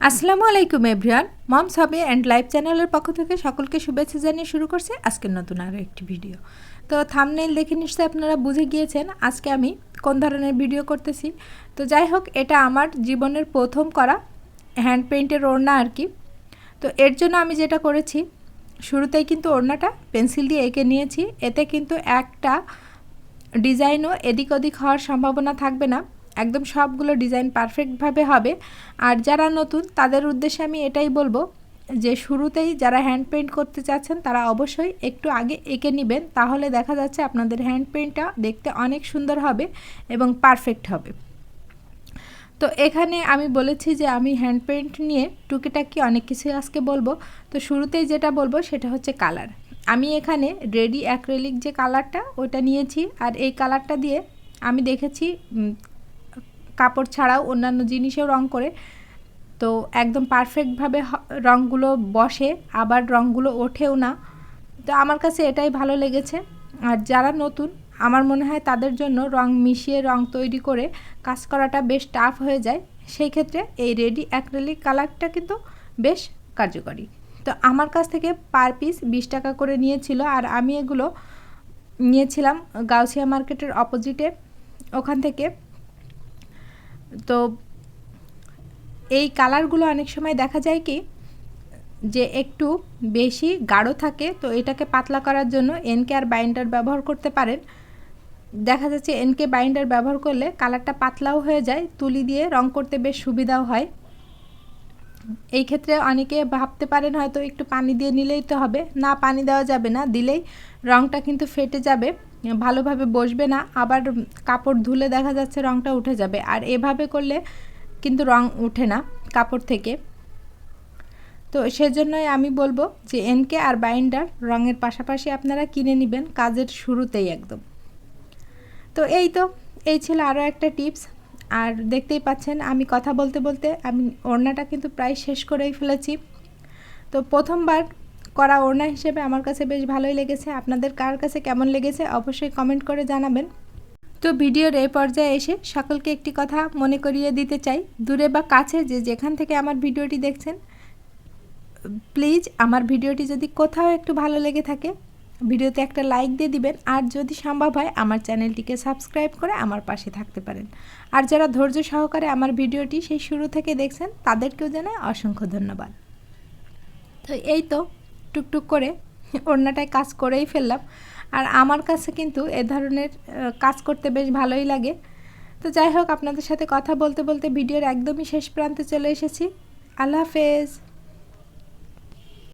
আসসালামু আলাইকুম everyone, moms hobby and live চ্যানেলের পক্ষ থেকে সকলকে শুভেচ্ছা জানিয়ে শুরু করছি আজকের নতুন আরও একটি ভিডিও। তো থাম্বনেইল দেখে নিশ্চয়ই আপনারা বুঝে গিয়েছেন আজকে আমি কোন ধরনের ভিডিও করতেছি। তো যাই হোক, এটা আমার জীবনের প্রথম করা হ্যান্ড পেইন্টের ওড়না আর কি। তো এর জন্য আমি যেটা করেছি, শুরুতেই কিন্তু ওড়নাটা পেন্সিল দিয়ে এঁকে নিয়েছি। এতে কিন্তু একটা ডিজাইনও এদিক ওদিক হওয়ার সম্ভাবনা থাকবে না, একদম সবগুলো ডিজাইন পারফেক্টভাবে হবে। আর যারা নতুন তাদের উদ্দেশ্যে আমি এটাই বলবো যে শুরুতেই যারা হ্যান্ড পেইন্ট করতে চাচ্ছেন তারা অবশ্যই একটু আগে এঁকে নেবেন, তাহলে দেখা যাচ্ছে আপনাদের হ্যান্ড পেইন্টটা দেখতে অনেক সুন্দর হবে এবং পারফেক্ট হবে। তো এখানে আমি বলেছি যে আমি হ্যান্ড পেইন্ট নিয়ে টুকিটাকি অনেক কিছুই আজকে বলবো। তো শুরুতেই যেটা বলবো সেটা হচ্ছে কালার। আমি এখানে রেডি অ্যাক্রিলিক যে কালারটা ওটা নিয়েছি, আর এই কালারটা দিয়ে আমি দেখেছি কাপড় ছাড়াও অন্যান্য জিনিসেও রং করে তো একদম পারফেক্টভাবে রঙগুলো বসে, আবার রঙগুলো ওঠেও না। তো আমার কাছে এটাই ভালো লেগেছে। আর যারা নতুন, আমার মনে হয় তাদের জন্য রং মিশিয়ে রং তৈরি করে কাজ করাটা বেশ টাফ হয়ে যায়। সেই ক্ষেত্রে এই রেডি অ্যাক্রিলিক কালারটা কিন্তু বেশ কার্যকরী। তো আমার কাছ থেকে পার পিস 20 টাকা করে নিয়েছিল, আর আমি এগুলো নিয়েছিলাম গাউসিয়া মার্কেটের অপোজিটে, ওখান থেকে। তো এই কালারগুলো অনেক সময় দেখা যায় কি যে একটু বেশি গাঢ় থাকে, তো এটাকে পাতলা করার জন্য এনকে আর বাইন্ডার ব্যবহার করতে পারেন। দেখা যাচ্ছে এনকে বাইন্ডার ব্যবহার করলে কালারটা পাতলাও হয়ে যায়, তুলি দিয়ে রং করতে বেশ সুবিধাও হয়। এই ক্ষেত্রে অনেকে ভাবতে পারেন হয়তো একটু পানি দিয়ে নিলেই তো হবে, না, পানি দেওয়া যাবে না, দিলেই রংটা কিন্তু ফেটে যাবে, ভালোভাবে বসবে না, আবার কাপড় ধুলে দেখা যাচ্ছে রংটা উঠে যাবে। আর এভাবে করলে কিন্তু রং উঠে না কাপড় থেকে। তো সেজন্যই আমি বলবো যে এনকে আর বাইন্ডার রঙের পাশাপাশি আপনারা কিনে নেবেন কাজের শুরুতেই একদম। তো এই ছিল আরও একটা টিপস। আর দেখতেই পাচ্ছেন আমি কথা বলতে বলতে আমি ওড়নাটা কিন্তু প্রায় শেষ করেই ফেলেছি। তো প্রথমবার করা ওড়না হিসেবে আমার কাছে বেশ ভালোই লেগেছে। আপনাদের কার কাছে কেমন লেগেছে অবশ্যই কমেন্ট করে জানাবেন। তো ভিডিওর এই পর্যায়ে এসে সকলকে একটি কথা মনে করিয়ে দিতে চাই, দূরে বা কাছে যে যেখান থেকে আমার ভিডিওটি দেখছেন, প্লিজ আমার ভিডিওটি যদি কোথাও একটু ভালো লেগে থাকে ভিডিওতে একটা লাইক দিয়ে দিবেন, আর যদি সম্ভব হয় আমার চ্যানেলটিকে সাবস্ক্রাইব করে আমার পাশে থাকতে পারেন। আর যারা ধৈর্য সহকারে আমার ভিডিওটি সেই শুরু থেকে দেখছেন তাদেরকেও জানাই অসংখ্য ধন্যবাদ। তো টুকটুক করে ওড়নাটায় কাজ করেই ফেললাম। আর আমার কাছে কিন্তু এ ধরনের কাজ করতে বেশ ভালোই লাগে। তো যাই হোক, আপনাদের সাথে কথা বলতে বলতে ভিডিওর একদমই শেষ প্রান্তে চলে এসেছি। আল্লাহ হাফেজ।